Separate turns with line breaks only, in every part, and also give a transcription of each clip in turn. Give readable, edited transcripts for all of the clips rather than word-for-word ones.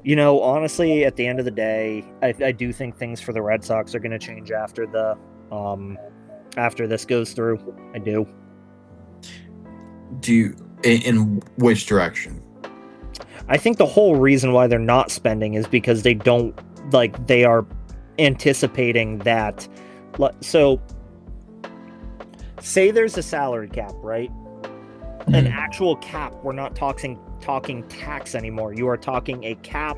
Honestly, at the end of the day, I do think things for the Red Sox are going to change after this goes through. I do.
Do you, in which direction?
I think the whole reason why they're not spending is because they are anticipating that. So, say there's a salary cap, right? An actual cap. We're not talking tax anymore. You are talking a cap,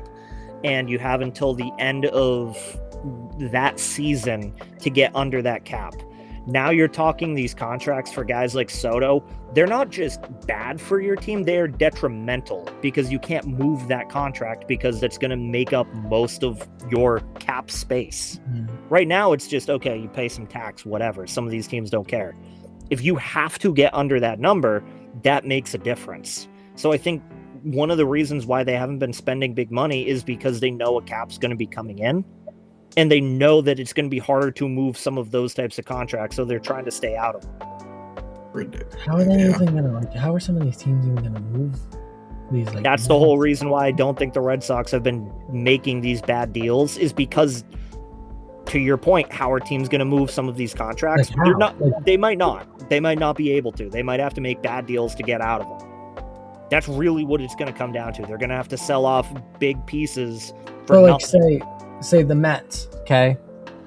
and you have until the end of that season to get under that cap. Now you're talking these contracts for guys like Soto. They're not just bad for your team, they're detrimental because you can't move that contract because that's going to make up most of your cap space. Right now, it's just, okay, you pay some tax, whatever. Some of these teams don't care. If you have to get under that number, that makes a difference. So I think one of the reasons why they haven't been spending big money is because they know a cap's going to be coming in. And they know that it's going to be harder to move some of those types of contracts, so they're trying to stay out of them.
How are they even going to, how are some of these teams even going to move these?
That's the whole reason why I don't think the Red Sox have been making these bad deals, is because, to your point, how are teams going to move some of these contracts? They might not be able to. They might have to make bad deals to get out of them. That's really what it's going to come down to. They're going to have to sell off big pieces for nothing.
Say the Mets, okay?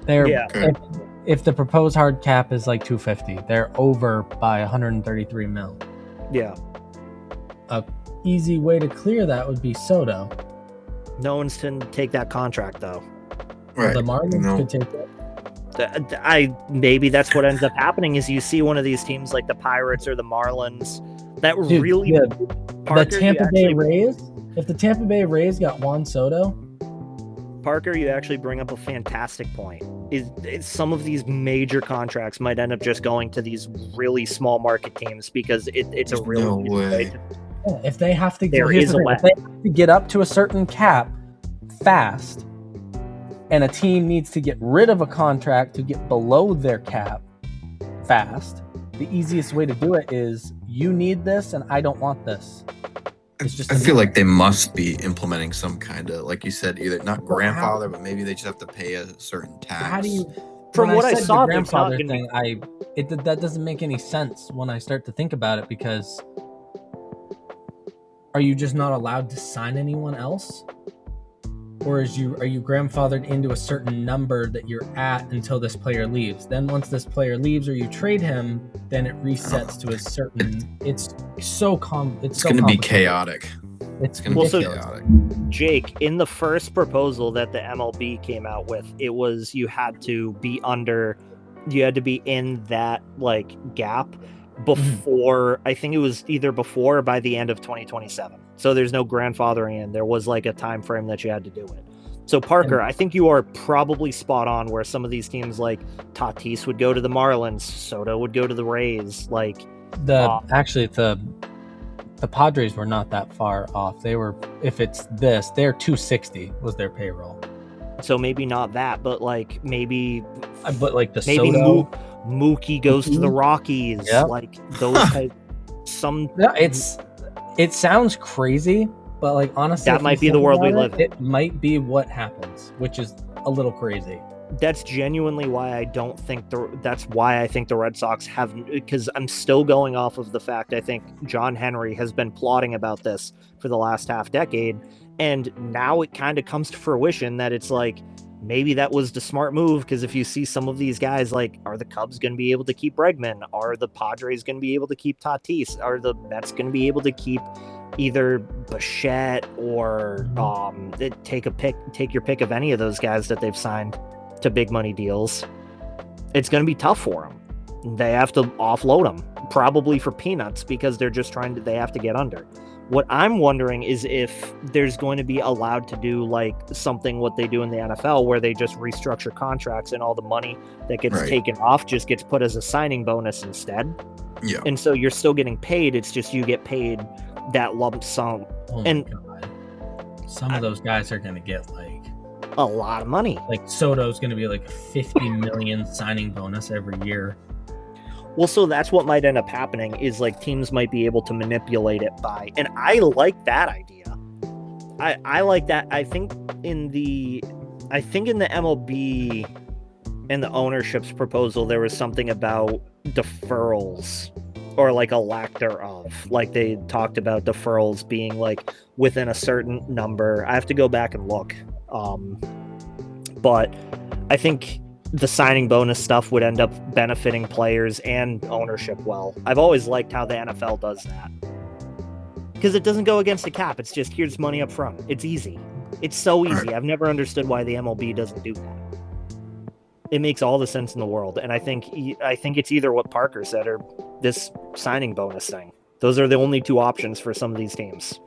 If the proposed hard cap is like 250, they're over by 133 mil.
Yeah.
A easy way to clear that would be Soto.
No one's going to take that contract, though.
Right.
The Marlins could take it.
Maybe that's what ends up happening is you see one of these teams like the Pirates or the Marlins that really...
Parker, the Tampa Bay Rays? If the Tampa Bay Rays got Juan Soto...
Parker, you actually bring up a fantastic point. Is some of these major contracts might end up just going to these really small market teams because it's a really
no way.
If they have to get up to a certain cap fast, and a team needs to get rid of a contract to get below their cap fast, the easiest way to do it is you need this and I don't want this.
I feel like they must be implementing some kind of, like you said, either not grandfather, but maybe they just have to pay a certain tax.
How do you?
From what I saw, the
grandfather thing, that doesn't make any sense when I start to think about it, because are you just not allowed to sign anyone else, or are you grandfathered into a certain number that you're at until this player leaves? Then once this player leaves or you trade him, then it resets to a certain. It's going to
be chaotic.
It's going to be chaotic.
Jake, in the first proposal that the MLB came out with, it was you had to be in that gap before. I think it was either before or by the end of 2027. So there's no grandfathering in. There was a time frame that you had to do it. So Parker, I think you are probably spot on where some of these teams like Tatis would go to the Marlins, Soto would go to the Rays.
The Padres were not that far off. They were, if it's this, their 260 was their payroll.
So maybe not that, but maybe
the
maybe
Soto,
Mookie goes to the Rockies.
Yep.
Those type, some.
Yeah, it sounds crazy, but honestly,
that might be the world we live in.
It might be what happens, which is a little crazy.
That's genuinely why I don't think that's why I think the Red Sox haven't, because I'm still going off of the fact I think John Henry has been plotting about this for the last half decade, and now it kind of comes to fruition that it's maybe that was the smart move, because if you see some of these guys, are the Cubs going to be able to keep Bregman? Are the Padres going to be able to keep Tatis? Are the Mets going to be able to keep either Bichette or take your pick of any of those guys that they've signed to big money deals? It's going to be tough for them. They have to offload them, probably for peanuts, because they're just they have to get under. What I'm wondering is if there's going to be allowed to do something what they do in the NFL, where they just restructure contracts and all the money that gets taken off just gets put as a signing bonus instead.
Yeah.
And so you're still getting paid. It's just you get paid that lump sum.
Oh
and
God. Some of those guys are going to get
a lot of money.
Soto's going to be a $50 million signing bonus every year.
Well, so that's what might end up happening is teams might be able to manipulate it by, and I like that idea. I like that. I think in the MLB and the ownership's proposal, there was something about deferrals or like a lack thereof. Like they talked about deferrals being like within a certain number. I have to go back and look. But I think the signing bonus stuff would end up benefiting players and ownership well. I've always liked how the NFL does that. Because it doesn't go against the cap. It's just, here's money up front. It's easy. It's so easy. I've never understood why the MLB doesn't do that. It makes all the sense in the world. And I think it's either what Parker said or this signing bonus thing. Those are the only two options for some of these teams.